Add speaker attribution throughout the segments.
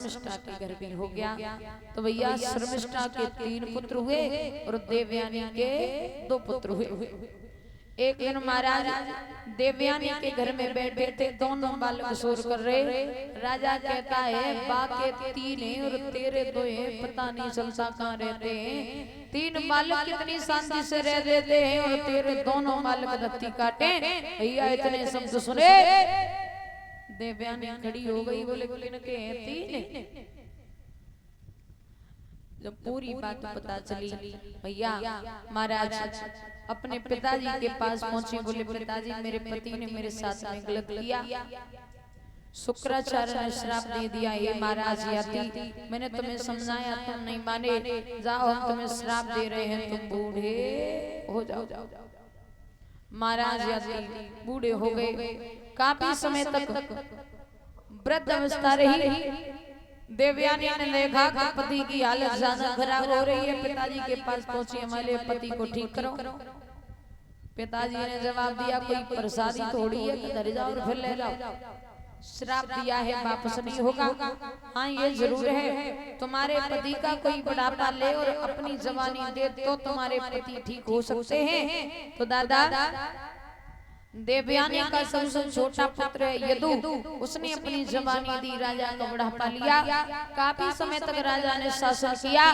Speaker 1: शर्मिष्ठा के घर भी हो गया। तो भैया शर्मिष्ठा के 3 पुत्र हुए और देवयानी के 2 पुत्र हुए। एक दिन महाराज देवयानी के घर में बैठे थे, दोनों बालक शोर कर रहे। राजा कहता है बाके 3 हैं और तेरे 2 हैं, पता नहीं चलता कहाँ रहते हैं। 3 बालक कितनी शांति से रह देते हैं और तेरे दोनों बालक दत्ती काटे। भैया इतने शब्द सुने देवयानी खड़ी हो गई, बोले किनके हैं 3। जब पूरी बात पता चली भैया महाराज अपने पिताजी के पास पहुंचे। बोले पिताजी मेरे पति ने मेरे साथ में गलत किया, शुक्राचार्य ने श्राप दे दिया। ये महाराज याती मैंने तुम्हें समझाया तुम नहीं माने, जाओ हम तुम्हें श्राप दे रहे हैं, तुम बूढ़े हो जाओ। महाराज याती बूढ़े हो गए। काफी समय तक वृद्ध अवस्था रही। देवयानी ने देखा कि पति की हालत ज्यादा खराब हो रही है, पिताजी के पास पहुंची, हमारे पति को ठीक करो। पिताजी ने जवाब दिया कोई प्रसादी थोड़ी है कि घर जाओ और फिर ले जाओ, श्राप दिया है वापस नहीं होगा। हाँ ये जरूर है तुम्हारे पति का कोई बुढ़ापा ले और अपनी जवानी दे तो तुम्हारे पति ठीक हो सकते हैं। तो दादा देवयानी का सबसे छोटा पुत्र है यदु, उसने अपनी जवानी दी, राजा का बुढ़ापा लिया। काफी समय तक राजा ने शासन किया।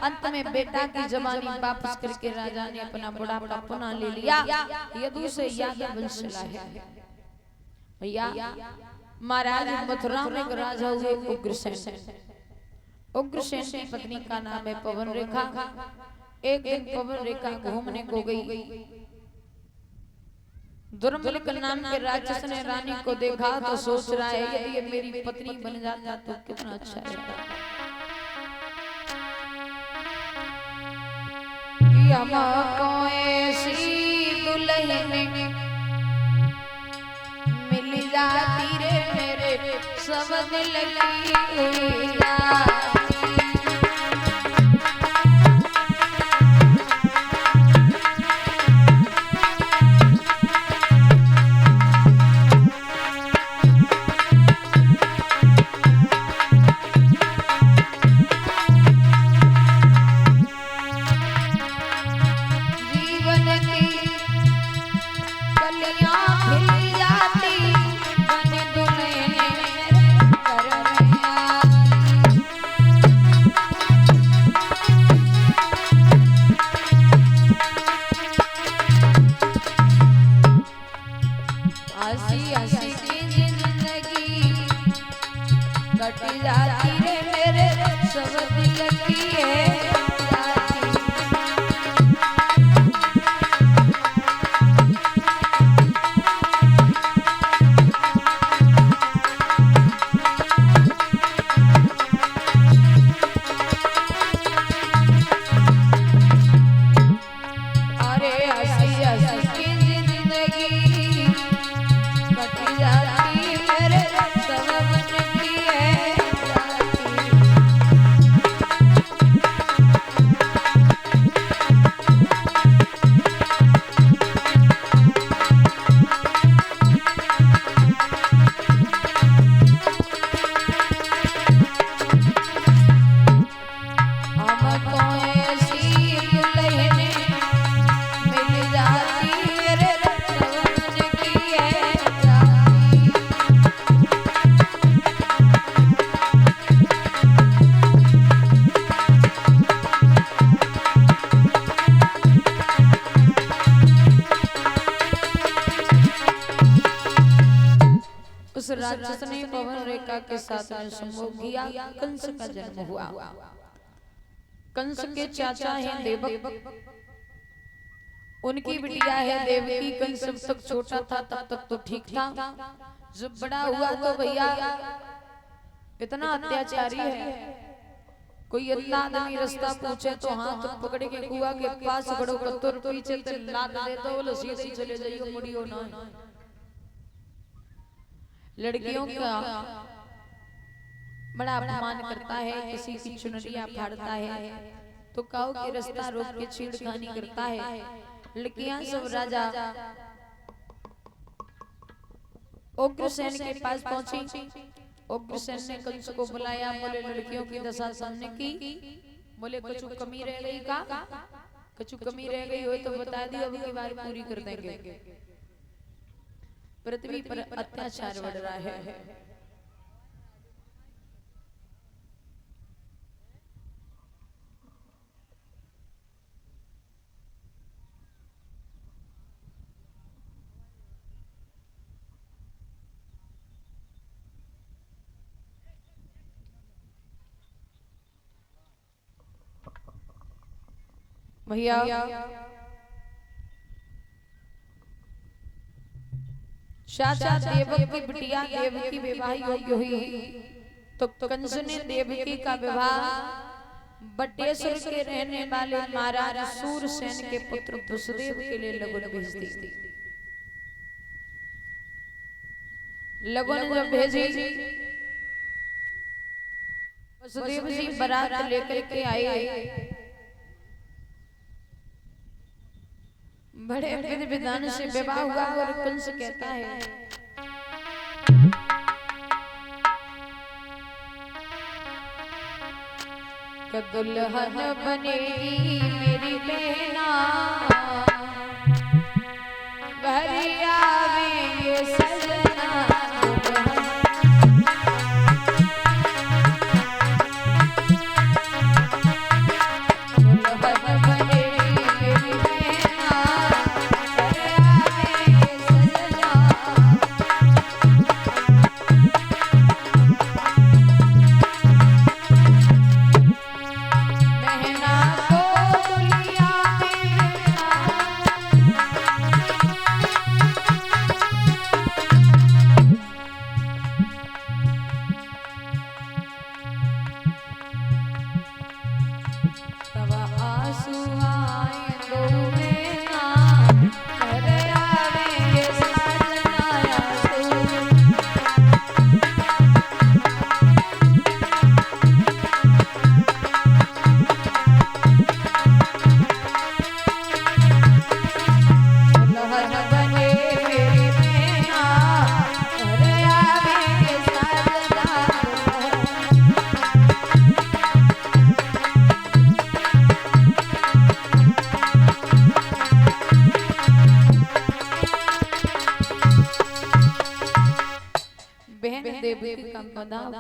Speaker 1: अंत में बेटा की जवानी वापस करके राजा ने अपना बुढ़ापा पुनः ले लिया। यदु से यादव वंश है भैया। महाराज मथुरा में एक राजा हुए उग्रसेन। उग्रसेन की पत्नी का नाम है पवन रेखा। एक दिन पवन रेखा घूमने को गई। दुर्मलिक नाम के राक्षस ने रानी को देखा तो सोच रहा है यदि ये मेरी पत्नी बन जाता तो कितना अच्छा रहता। कि हमको ऐसी दुल्हन मिल जाती रे मेरे सब दिल की। राक्षस ने पवन रेखा के साथ में संभोग किया। कंस का जन्म हुआ। कंस के चाचा हैं देवक, उनकी बिटिया है देवकी। कंस जब तक छोटा था तब तक तो ठीक था, जब बड़ा हुआ तो भैया इतना अत्याचारी है। कोई इतना आदमी रास्ता पूछे तो हाथ पकड़ के कुआ के पास खड़ो कर तुर पीछे ते लाद दे तो बोले सीधे ही चले जाइयो, मुड़ियो ना। लड़कियों का बड़ा अपमान करता है, किसी की चुनरियां फाड़ता है तो काऊ के रास्ता रोक के छेड़खानी करता है। लड़कियां सब राजा उग्रसेन के पास पहुंची उग्रसेन ने कंस को बुलाया, बोले लड़कियों की दशा सामने की, बोले कुछ कमी रह गई का, कुछ कमी रह गई हो तो बता दियो, अब की बार पूरी कर देंगे। पृथ्वी पर अत्याचार बढ़ रहा है। भैया चाचा देवक की बिटिया देवकी विवाह योग्य हुई तो कंस ने देवकी का विवाह बटेश्वर के रहने वाले महाराज सूरसेन के पुत्र वसुदेव के लिए लगन भेज दी। लगन जब भेजी, वसुदेव जी बारात लेकर के आए, बड़े विधि विधान से विवाह हुआ और कंस कहता है कि दुल्हन बनेगी मेरी बहना, घर आवेंगे सजना,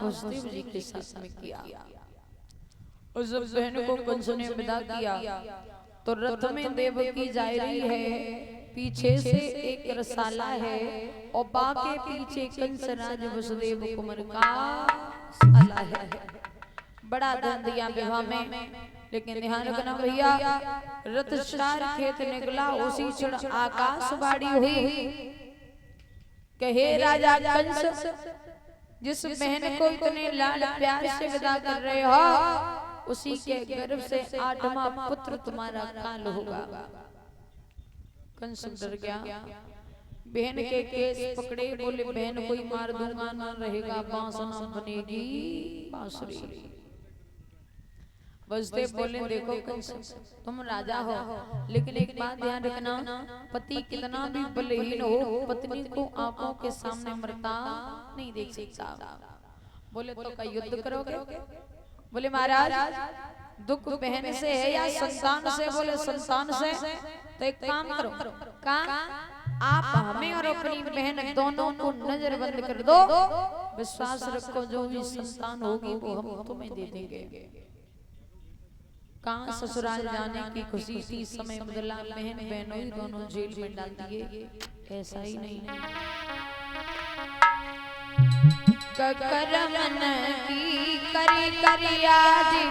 Speaker 1: वसुदेव जी के साथ में किया। उस बहन को कंस ने विदा किया तो रथ में देवकी जा रही है, पीछे से एक रसाला है और बाके पीछे कंस राज वसुदेव कुमार का साला है। बड़ा धन दिया विवाह में, लेकिन ध्यान रखना भैया, रथ चार खेत निकला, उसी क्षण आकाश बाड़ी हुई कहे राजा कंस, जिस बहन को इतने लाड प्यार से विदा कर रहे हो, उसी के गर्भ से 8वां पुत्र तुम्हारा काल होगा। कंस डर गया, बहन के केस पकड़े, बोले बहन कोई मार दूंगा ना रहेगा, बांसुरी बनेगी बांसुरी। वसुदेव बोले देखो कंस, तुम राजा हो, लेकिन एक बात ध्यान रखना, पति कितना भी बलहीन हो, पत्नी को आंखों के सामने मरता नहीं देख सकता। बोले तो क्या युद्ध करोगे? बोले महाराज दुख बहन से है या संतान से? बोले संतान से। तो एक काम करो, आप हमें और अपनी बहन दोनों को नजरबंद कर दो, विश्वास रखो जो भी संतान होगी वो हम तुम्हें दे देंगे। कहाँ ससुराल जाने की खुशी थी, समय बदला, बहन बहनोई दोनों जेल में डाल दिए। ऐसा ही नहीं करमन की करी करिया जी।